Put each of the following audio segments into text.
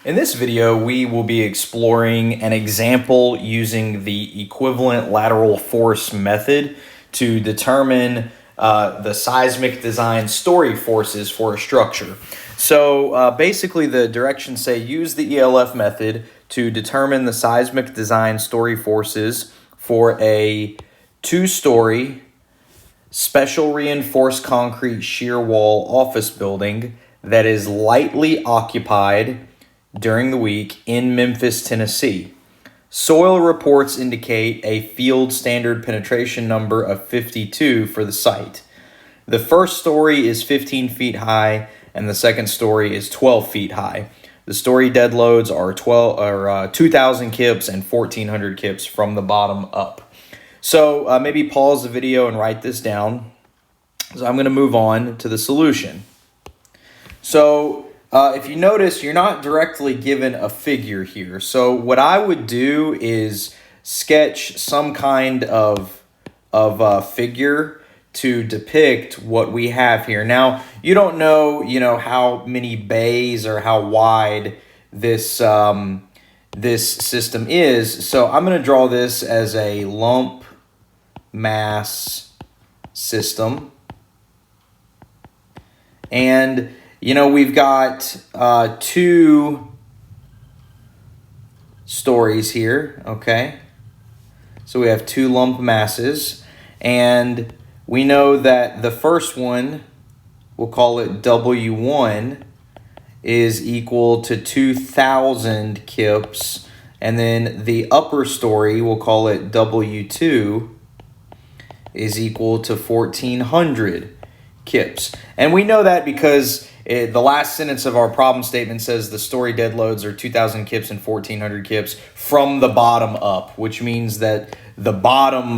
In this video, we will be exploring an example using the equivalent lateral force method to determine the seismic design story forces for a structure. So basically the directions say use the ELF method to determine the seismic design story forces for a two-story special reinforced concrete shear wall office building that is lightly occupied during the week in Memphis, Tennessee. Soil reports indicate a field standard penetration number of 52 for the site. The first story is 15 feet high and the second story is 12 feet high. The story dead loads are 2,000 kips and 1,400 kips from the bottom up. So maybe pause the video and write this down. So I'm going to move on to the solution. So if you notice, you're not directly given a figure here. So what I would do is sketch some kind of figure to depict what we have here. Now, you don't know, how many bays or how wide this this system is. So I'm going to draw this as a lump mass system. And we've got two stories here, okay? So we have two lump masses, and we know that the first one, we'll call it W1, is equal to 2,000 kips, and then the upper story, we'll call it W2, is equal to 1,400 kips. And we know that because the last sentence of our problem statement says the story dead loads are 2,000 kips and 1,400 kips from the bottom up, which means that the bottom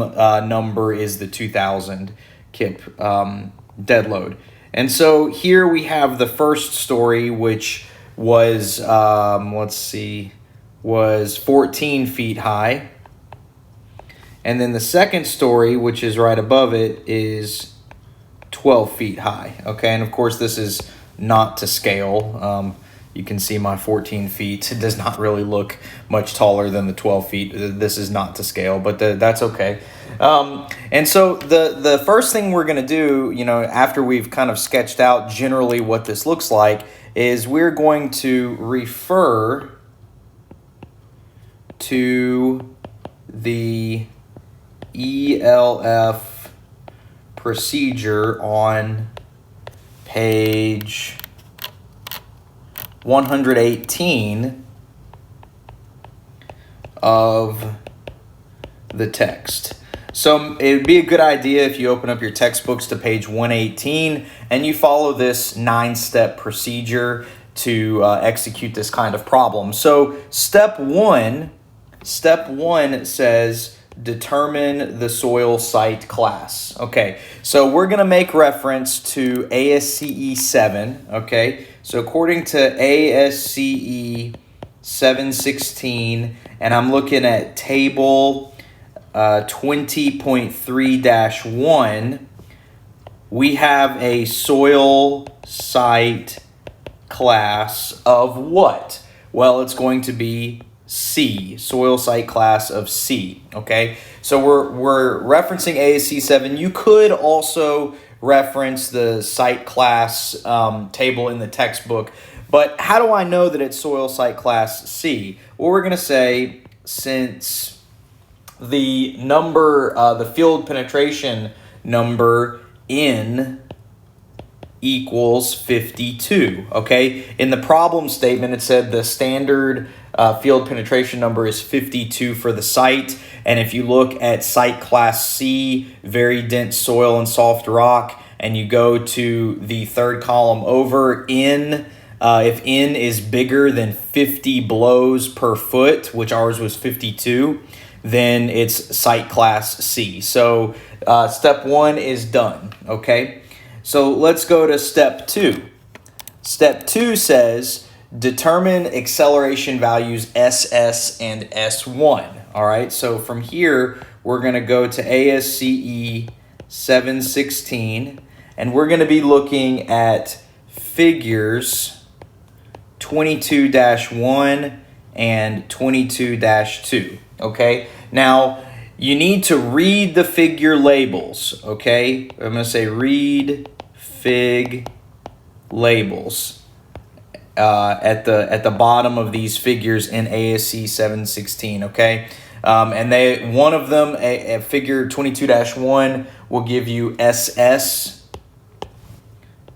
number is the 2,000 kip dead load. And so here we have the first story, which was, was 14 feet high. And then the second story, which is right above it, is 12 feet high. Okay, and of course this is not to scale. You can see my 14 feet. It does not really look much taller than the 12 feet. This is not to scale, but that's okay. And so the first thing we're going to do, after we've kind of sketched out generally what this looks like, is we're going to refer to the ELF procedure on page 118 of the text. So it would be a good idea if you open up your textbooks to page 118 and you follow this 9-step procedure to execute this kind of problem. So step one says determine the soil site class. Okay, so we're going to make reference to ASCE 7. Okay, so according to ASCE 716, and I'm looking at table 20.3-1, we have a soil site class of what? Well, it's going to be C, soil site class of C, okay? So we're referencing ASCE 7. You could also reference the site class table in the textbook, but how do I know that it's soil site class C? Well, we're going to say since the number, the field penetration number N equals 52, okay? In the problem statement, it said the standard field penetration number is 52 for the site. And if you look at site class C, very dense soil and soft rock, and you go to the third column over, N, if N is bigger than 50 blows per foot, which ours was 52, then it's site class C. So step one is done, okay? So let's go to step two. Step two says determine acceleration values SS and S1. All right, so from here, we're going to go to ASCE 716, and we're going to be looking at figures 22-1 and 22-2, okay? Now, you need to read the figure labels, okay? I'm going to say read fig labels at the bottom of these figures in ASCE 716, okay? And one of them, a figure 22-1, will give you SS.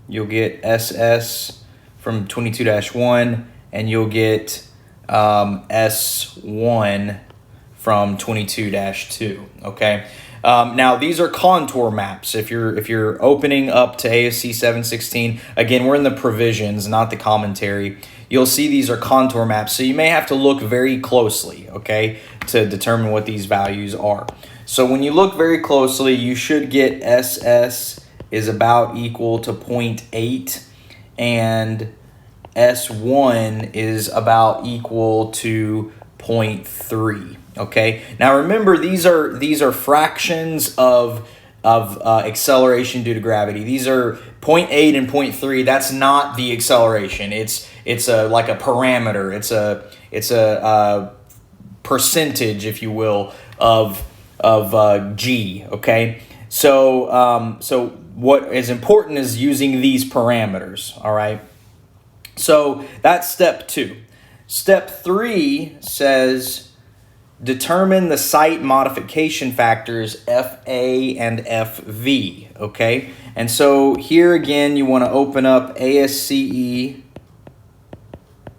You'll get SS from 22-1, and you'll get S1 from 22-2, okay? Now, these are contour maps. If you're opening up to ASCE 716, again, we're in the provisions, not the commentary. You'll see these are contour maps, so you may have to look very closely, okay, to determine what these values are. So when you look very closely, you should get SS is about equal to 0.8, and S1 is about equal to 0.3. Okay. Now remember, these are fractions of acceleration due to gravity. These are 0.8 and 0.3. That's not the acceleration. It's like a parameter. It's a percentage, if you will, of g. Okay. So what is important is using these parameters. All right. So that's step 2. Step 3 says determine the site modification factors FA and FV, okay? And so here again, you want to open up ASCE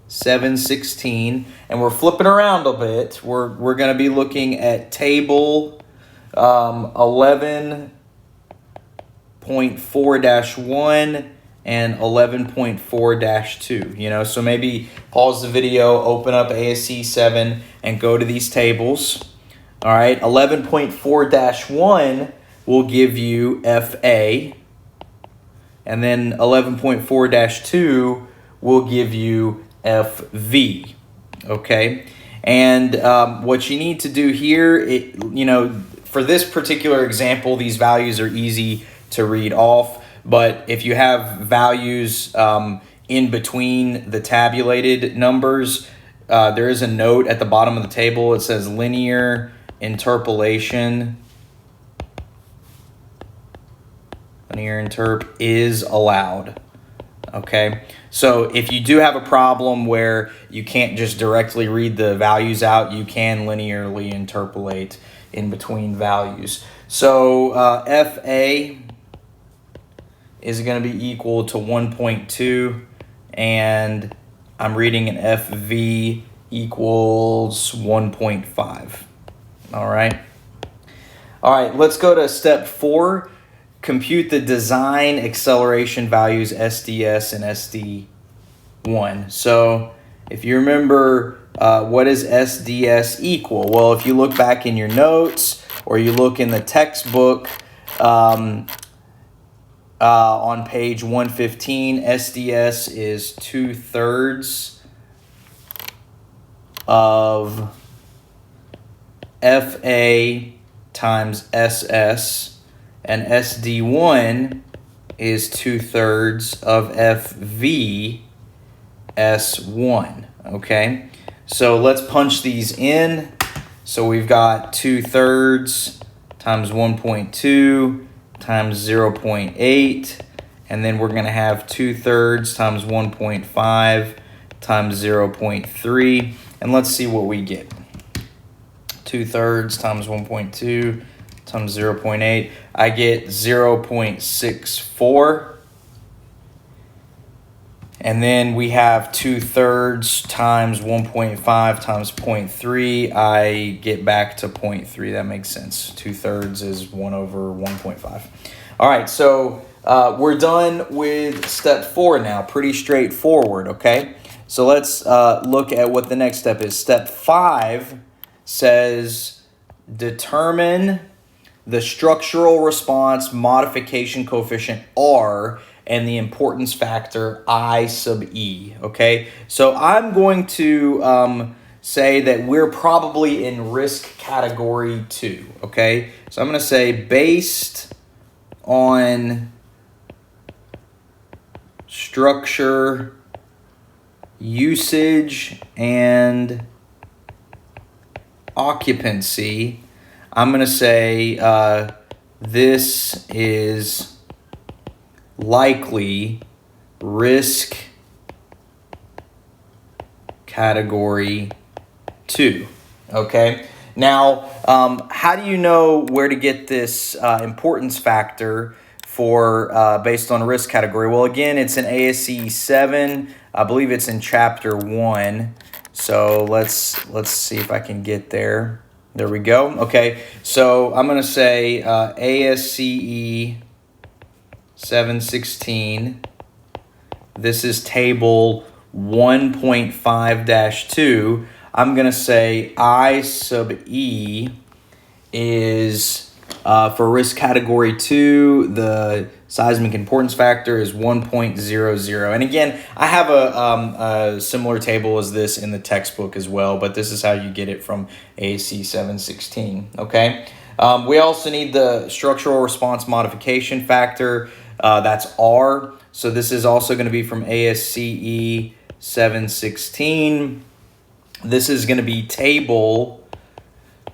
716, and we're flipping around a bit. We're going to be looking at table 11.4-1 and 11.4-2, you know, so maybe pause the video, open up ASCE 7, and go to these tables. All right, 11.4-1 will give you FA, and then 11.4-2 will give you FV, okay? And what you need to do here, you know, for this particular example, these values are easy to read off. But if you have values in between the tabulated numbers, there is a note at the bottom of the table. It says linear interpolation. Linear interp is allowed. Okay, so if you do have a problem where you can't just directly read the values out, you can linearly interpolate in between values. So FA is going to be equal to 1.2, and I'm reading an FV equals 1.5. All right. All right, let's go to step 4. Compute the design acceleration values SDS and SD1. So if you remember, what is SDS equal? Well, if you look back in your notes or you look in the textbook, on page 115, SDS is 2/3 of FA times SS, and SD1 is 2/3 of FV S1, okay? So let's punch these in. So we've got 2/3 times 1.2 times 0.8, and then we're going to have 2/3 times 1.5 times 0.3, and let's see what we get. 2/3 times 1.2 times 0.8, I get 0.64, and then we have 2/3 times 1.5 times 0.3, I get back to 0.3. That makes sense. 2/3 is 1 over 1.5. All right, so we're done with step 4 now. Pretty straightforward, okay? So let's look at what the next step is. Step 5 says determine the structural response modification coefficient R and the importance factor I sub E, okay? So I'm going to say that we're probably in risk category 2, okay? So I'm going to say based on structure usage and occupancy, I'm going to say this is likely risk category 2. Okay. Now, how do you know where to get this importance factor for based on risk category? Well, again, it's in ASCE 7. I believe it's in chapter 1. So let's see if I can get there. There we go. Okay. So I'm going to say ASCE 716. This is table 1.5-2. I'm going to say I sub E is, for risk category 2, the seismic importance factor is 1.00. And again, I have a similar table as this in the textbook as well, but this is how you get it from ASCE 716, okay? We also need the structural response modification factor. That's R. So this is also going to be from ASCE 716. This is going to be table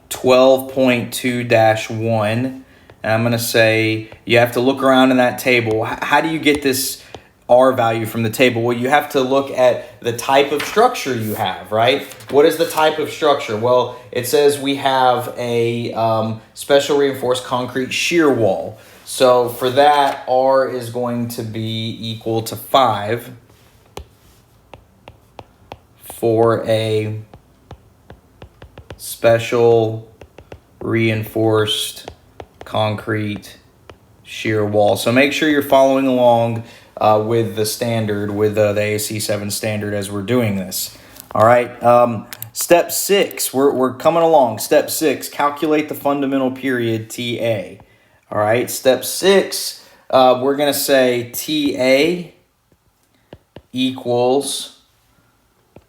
12.2-1. And I'm going to say you have to look around in that table. How do you get this R value from the table? Well, you have to look at the type of structure you have, right? What is the type of structure? Well, it says we have a special reinforced concrete shear wall. So for that, R is going to be equal to 5 for a special reinforced concrete shear wall. So make sure you're following along with the standard, with the ASCE 7 standard as we're doing this. All right. Step 6, we're coming along. Step 6, calculate the fundamental period TA. All right. Step 6, we're going to say TA equals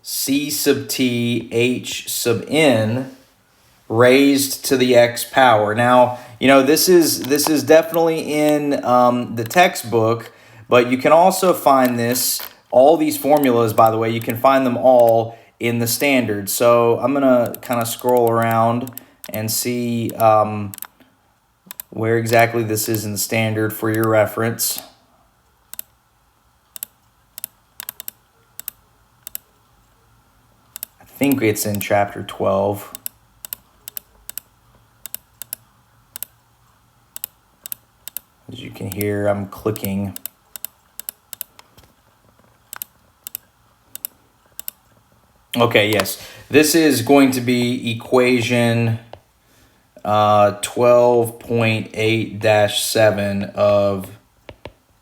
C sub T H sub N raised to the X power. Now, you know, this is definitely in the textbook, but you can also find this, all these formulas, by the way, you can find them all in the standard. So I'm going to kind of scroll around and see where exactly this is in the standard for your reference. I think it's in chapter 12. As you can hear, I'm clicking. Okay, yes. This is going to be equation 12.8-7 of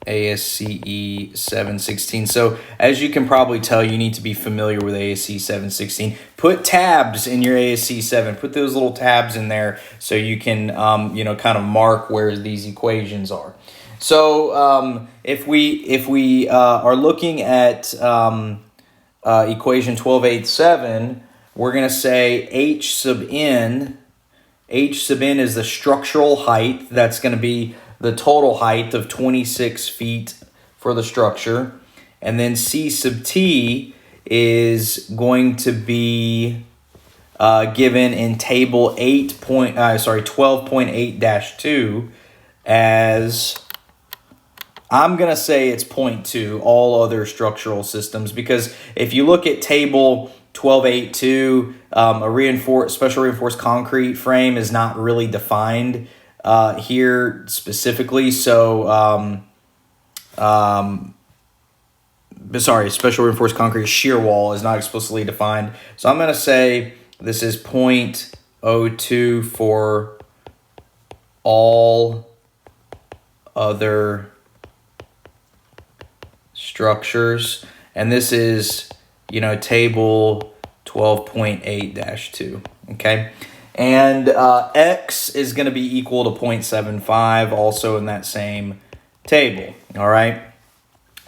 ASCE 716. So as you can probably tell, you need to be familiar with ASCE 716. Put tabs in your ASCE 7. Put those little tabs in there so you can, kind of mark where these equations are. So if we are looking at equation 12.8-7, we're going to say H sub n. H sub n is the structural height. That's going to be the total height of 26 feet for the structure. And then C sub T is going to be given in table 12.8-2 as, I'm going to say it's 0.2, all other structural systems, because if you look at table 12.8-2, a special reinforced concrete frame is not really defined here specifically. So, special reinforced concrete shear wall is not explicitly defined. So I'm going to say this is 0.02 for all other structures. And this is, table 12.8-2. Okay. And X is going to be equal to 0.75, also in that same table. All right.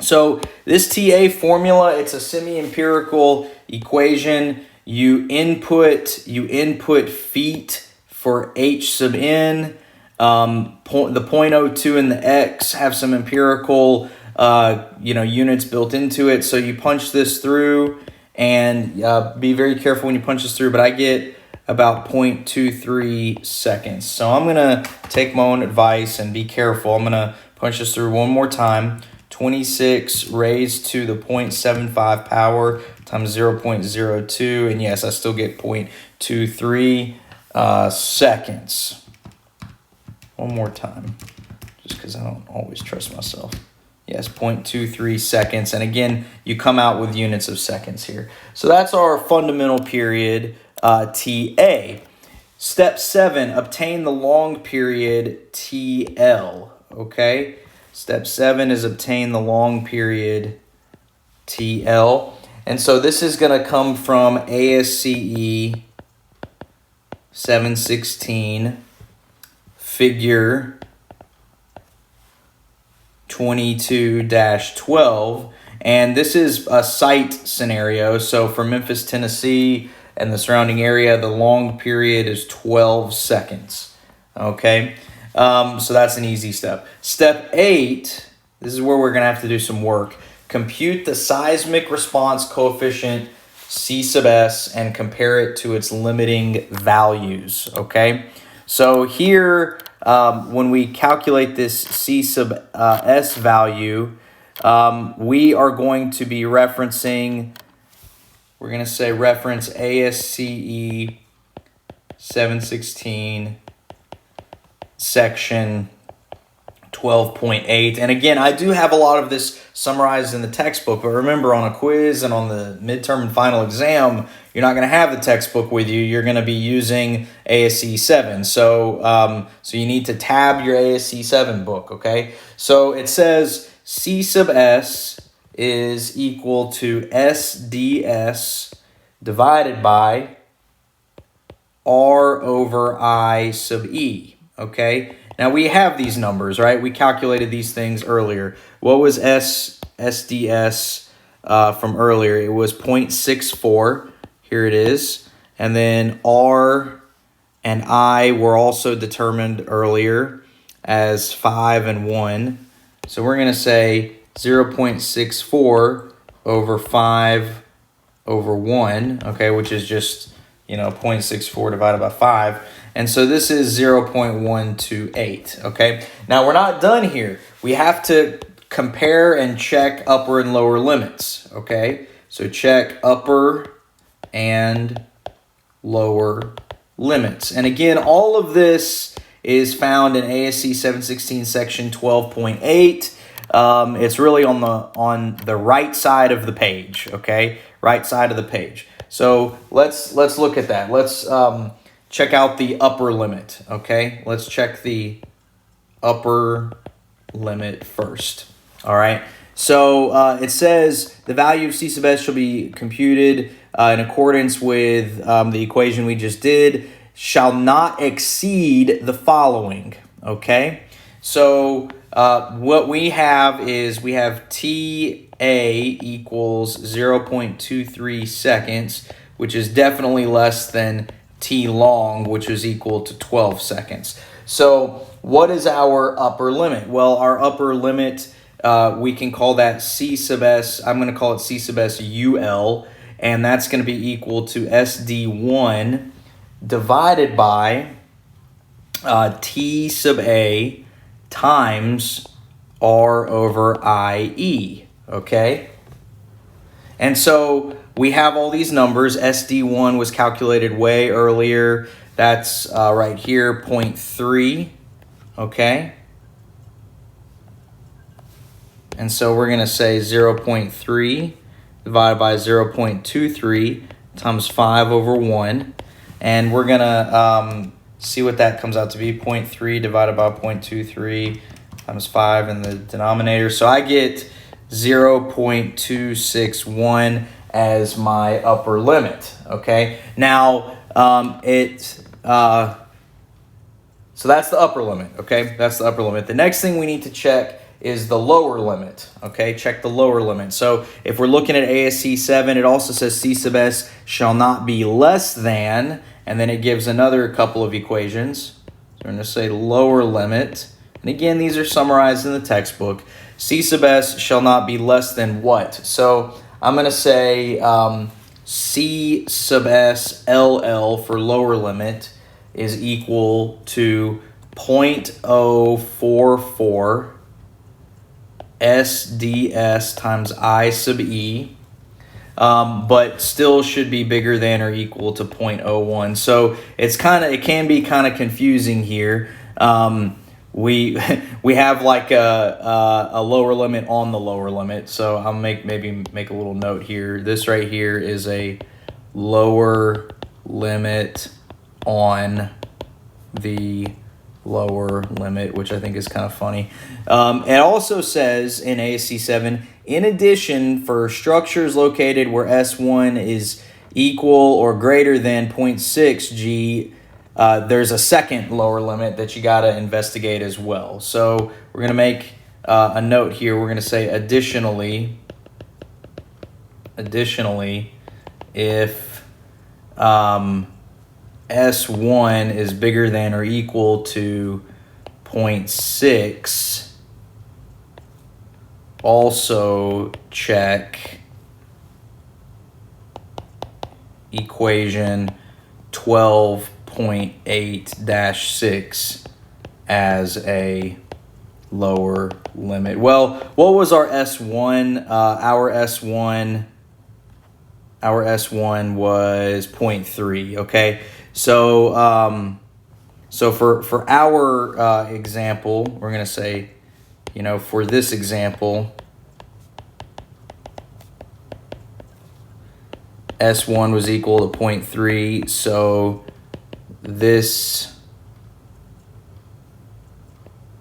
So this TA formula, it's a semi-empirical equation. You input feet for H sub n. The 0.02 and the X have some empirical units built into it. So you punch this through, and be very careful when you punch this through, but I get about 0.23 seconds. So I'm going to take my own advice and be careful. I'm going to punch this through one more time. 26 raised to the 0.75 power times 0.02. And yes, I still get 0.23 seconds. One more time, just because I don't always trust myself. Yes, 0.23 seconds. And again, you come out with units of seconds here. So that's our fundamental period, TA. Step 7, obtain the long period, TL. Okay? Step 7 is obtain the long period, TL. And so this is going to come from ASCE 716, figure 22-12, and this is a site scenario. So for Memphis, Tennessee and the surrounding area, the long period is 12 seconds. Okay, so that's an easy step. Step 8, this is where we're going to have to do some work. Compute the seismic response coefficient C sub S and compare it to its limiting values. Okay, so here when we calculate this C sub S value, we are going to be referencing, we're going to say reference ASCE 716 section 12.8. And again, I do have a lot of this summarized in the textbook, but remember, on a quiz and on the midterm and final exam, you're not going to have the textbook with you. You're going to be using ASCE 7. So you need to tab your ASCE 7 book, okay? So it says C sub S is equal to SDS divided by R over I sub E, okay? Now, we have these numbers, right? We calculated these things earlier. What was SDS from earlier? It was 0.64. Here it is. And then R and I were also determined earlier as 5 and 1. So we're going to say 0.64 over 5 over 1, okay, which is just, 0.64 divided by 5. And so this is 0.128, okay? Now, we're not done here. We have to compare and check upper and lower limits, okay? So check upper and lower limits. And again, all of this is found in ASCE 716 section 12.8. It's really on the right side of the page, okay? Right side of the page. So let's look at that. Let's check out the upper limit, okay? Let's check the upper limit first, all right? So it says the value of C sub S shall be computed in accordance with the equation we just did, shall not exceed the following, okay? So what we have is we have TA equals 0.23 seconds, which is definitely less than T long, which is equal to 12 seconds. So what is our upper limit? Well, our upper limit, we can call that C sub S. I'm going to call it C sub S UL, and that's going to be equal to SD1 divided by T sub A times R over IE, okay? And so we have all these numbers. SD1 was calculated way earlier. That's right here, 0.3, okay? And so we're going to say 0.3 divided by 0.23 times 5 over 1. And we're going to see what that comes out to be. 0.3 divided by 0.23 times 5 in the denominator. So I get 0.261 as my upper limit, okay? Now, so that's the upper limit, okay? That's the upper limit. The next thing we need to check is the lower limit, okay? Check the lower limit. So if we're looking at ASCE 7, it also says C sub S shall not be less than, and then it gives another couple of equations. So we're going to say lower limit. And again, these are summarized in the textbook. C sub s shall not be less than what? So I'm going to say C sub s LL for lower limit is equal to 0.044 SDS times I sub E, but still should be bigger than or equal to 0.01. So it can be kind of confusing here. We have like a lower limit on the lower limit. So I'll maybe make a little note here. This right here is a lower limit on the lower limit, which I think is kind of funny. It also says in ASCE 7, in addition, for structures located where S1 is equal or greater than 0.6 G, there's a second lower limit that you got to investigate as well. So we're going to make a note here. We're going to say additionally, if S1 is bigger than or equal to 0.6, also check equation 12.8-6 as a lower limit. Well, what was our S1? Our S1 was 0.3, okay? So for our example, we're going to say, for this example, S1 was equal to 0.3, so this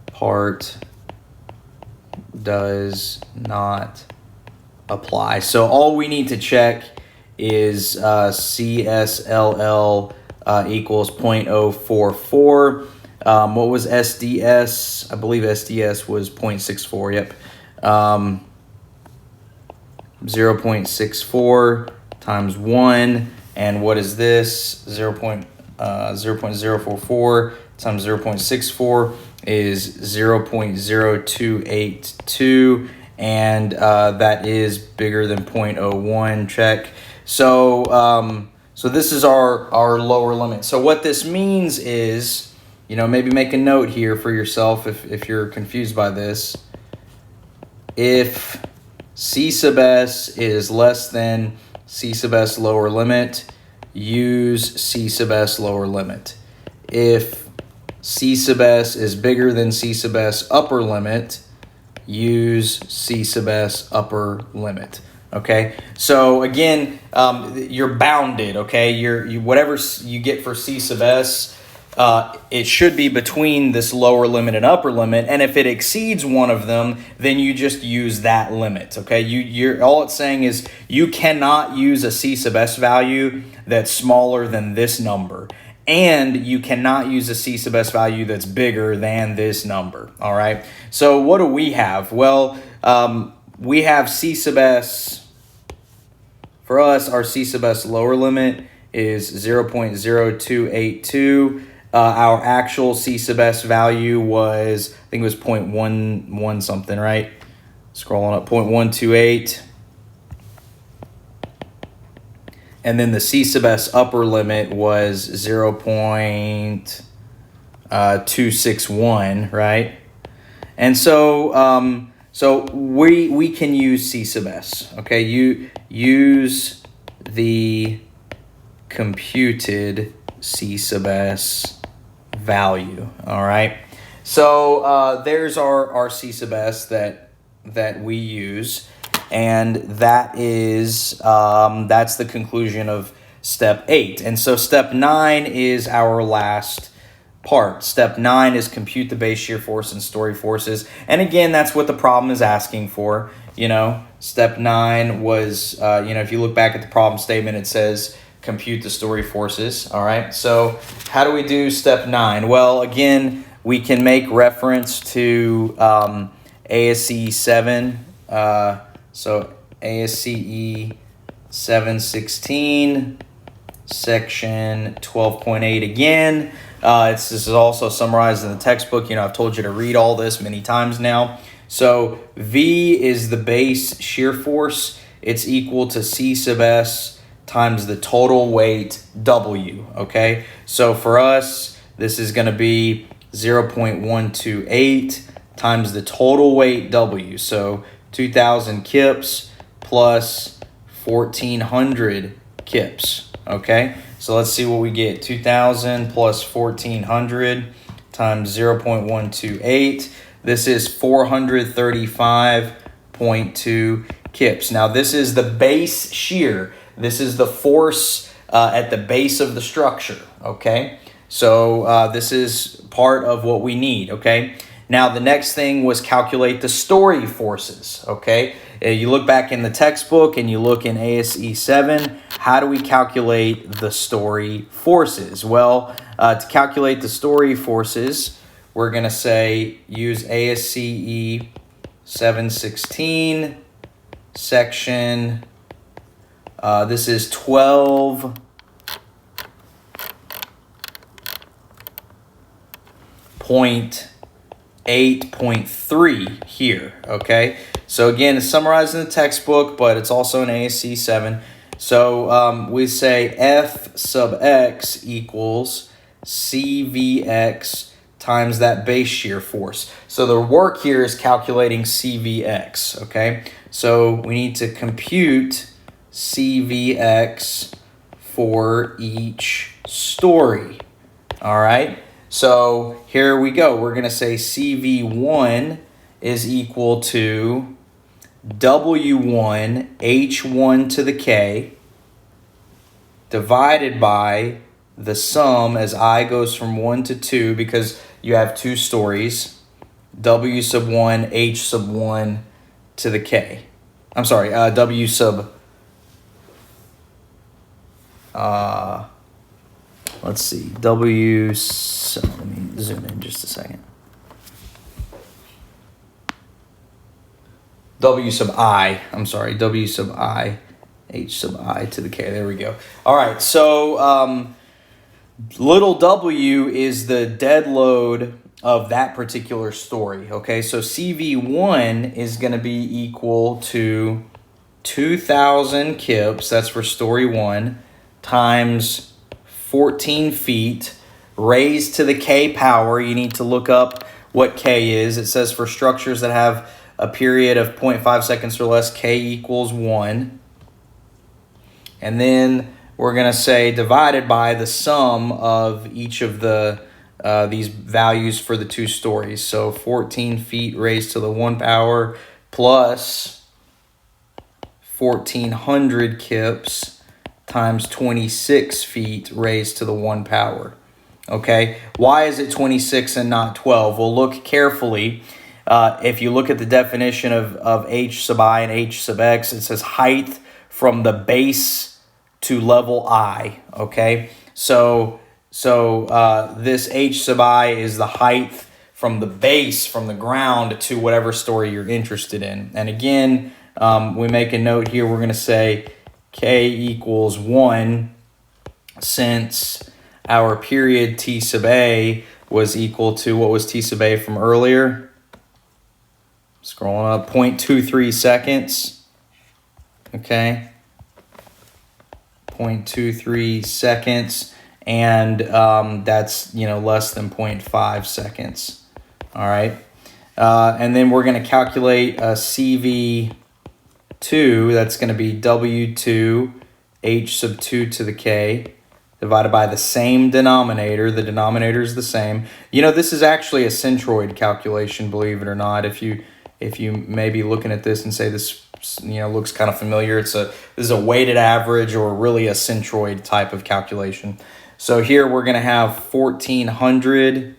part does not apply. So all we need to check is CSLL equals 0.044. What was SDS? I believe SDS was 0.64. Yep. 0.64 times 1. And what is this? 0.044 times 0.64 is 0.0282. And that is bigger than 0.01. Check. So this is our lower limit. So what this means is, maybe make a note here for yourself if you're confused by this. If C sub s is less than C sub s lower limit, use C sub s lower limit. If C sub s is bigger than C sub s upper limit, use C sub s upper limit. Okay, so again, you're bounded. Okay, whatever you get for C sub s, it should be between this lower limit and upper limit. And if it exceeds one of them, then you just use that limit. Okay, you're all it's saying is you cannot use a C sub s value that's smaller than this number, and you cannot use a C sub s value that's bigger than this number. All right. So what do we have? Well, we have C sub s. For us, our C sub s lower limit is 0.0282. Our actual C sub s value was, I think it was 0.11 something, right? Scrolling up, 0.128. And then the C sub s upper limit was 0.261, right? And so we can use C sub s. Okay, you use the computed C sub s value. All right. So there's our C sub s that we use, and that is that's the conclusion of step 8. And so step 9 is our last part. Step 9 is compute the base shear force and story forces. And again, that's what the problem is asking for. Step 9 was, if you look back at the problem statement, it says compute the story forces. All right. So how do we do step 9? Well, again, we can make reference to ASCE 7. So ASCE 716, section 12.8 again. This is also summarized in the textbook. I've told you to read all this many times now. So V is the base shear force. It's equal to C sub S times the total weight W, okay? So for us, this is going to be 0.128 times the total weight W. So 2,000 kips plus 1,400 kips, okay? So let's see what we get. 2,000 plus 1,400 times 0.128. This is 435.2 kips. Now this is the base shear. This is the force at the base of the structure, okay? So this is part of what we need, okay? Now the next thing was calculate the story forces, okay? You look back in the textbook and you look in ASCE 7, how do we calculate the story forces? Well, to calculate the story forces, we're going to say use ASCE 716 section, this is 12.8.3 here, okay? So again, it's summarized in the textbook, but it's also in ASCE 7. So we say F sub X equals CVX times that base shear force. So the work here is calculating CVX, okay? So we need to compute CVX for each story, all right? So here we go. We're going to say CV1 is equal to W1 H1 to the K divided by the sum as I goes from 1 to 2 because you have two stories, W sub 1 H sub 1 to the K. I'm sorry, W sub, let's see, W sub, let me zoom in just a second. W sub I, I'm sorry, W sub I, H sub I to the K, there we go. All right, so little w is the dead load of that particular story, okay? So CV1 is going to be equal to 2,000 kips, that's for story 1, times 14 feet raised to the K power. You need to look up what K is. It says for structures that have a period of 0.5 seconds or less, K equals 1. And then we're going to say divided by the sum of each of the these values for the two stories. So 14 feet raised to the 1 power plus 1,400 kips times 26 feet raised to the 1 power. Okay, why is it 26 and not 12? Well, look carefully. If you look at the definition of H sub I and H sub X, it says height from the base to level I, okay? So this H sub I is the height from the base, from the ground to whatever story you're interested in. And again, we make a note here, we're gonna say K equals 1 since our period T sub A was equal to, what was T sub A from earlier? Scrolling up, 0.23 seconds, okay? 0.23 seconds, and that's, less than 0.5 seconds, all right? And then we're going to calculate CV2, that's going to be W2 H sub 2 to the K, divided by the same denominator. The denominator is the same. This is actually a centroid calculation, believe it or not. If you may be looking at this and say this, looks kind of familiar, this is a weighted average or really a centroid type of calculation. So here we're going to have 1,400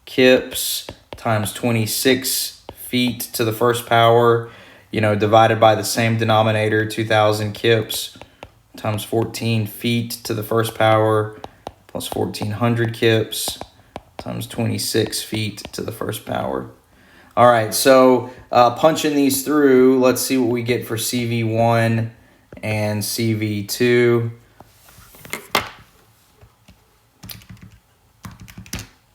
kips times 26 feet to the first power, divided by the same denominator, 2,000 kips times 14 feet to the first power plus 1,400 kips times 26 feet to the first power. All right, so punching these through, let's see what we get for CV1 and CV2.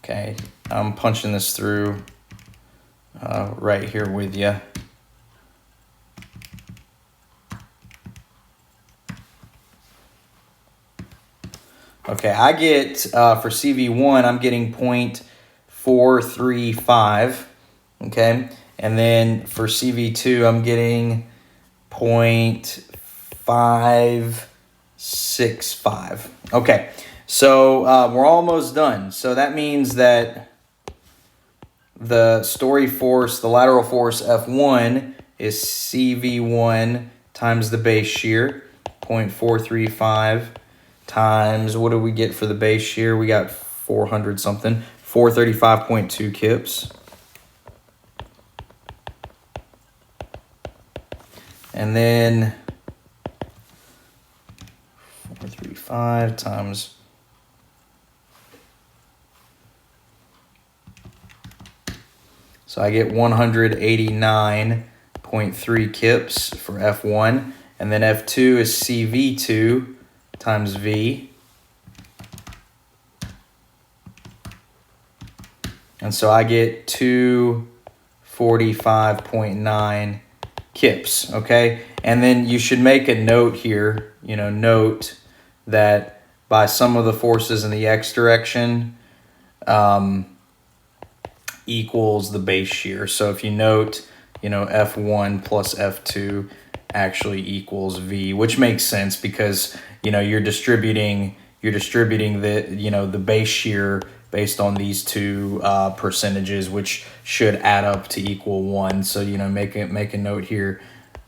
Okay, I'm punching this through. right here with you. Okay, I get, for CV1, I'm getting 0.435, okay? And then for CV2, I'm getting 0.565. Okay, so we're almost done. So that means that the story force, the lateral force F1 is CV1 times the base shear, 0.435 times, what do we get for the base shear? We got 400 something, 435.2 kips. And then 435 times, so I get 189.3 kips for F1. And then F2 is CV2 times V. And so I get 245.9 kips, okay? And then you should make a note here, note that by sum of the forces in the x direction equals the base shear. So if you note, F1 plus F2 actually equals V, which makes sense because, you're distributing the base shear based on these two percentages, which should add up to equal 1. So, make a note here.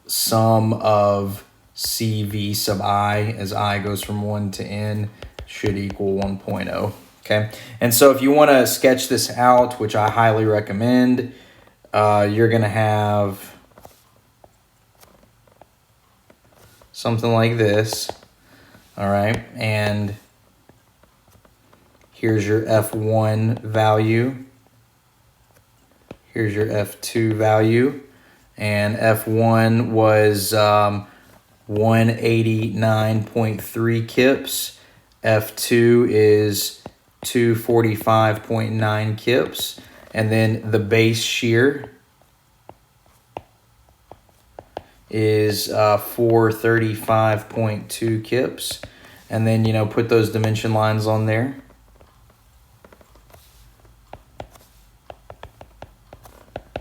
Sum of CV sub I, as I goes from 1 to n, should equal 1.0. Okay, and so if you want to sketch this out, which I highly recommend, you're going to have something like this. All right, and here's your F1 value. Here's your F2 value. And F1 was 189.3 kips. F2 is 245.9 kips. And then the base shear is 435.2 kips. And then, put those dimension lines on there.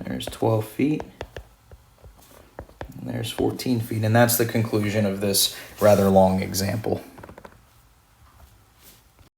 There's 12 feet. And there's 14 feet. And that's the conclusion of this rather long example.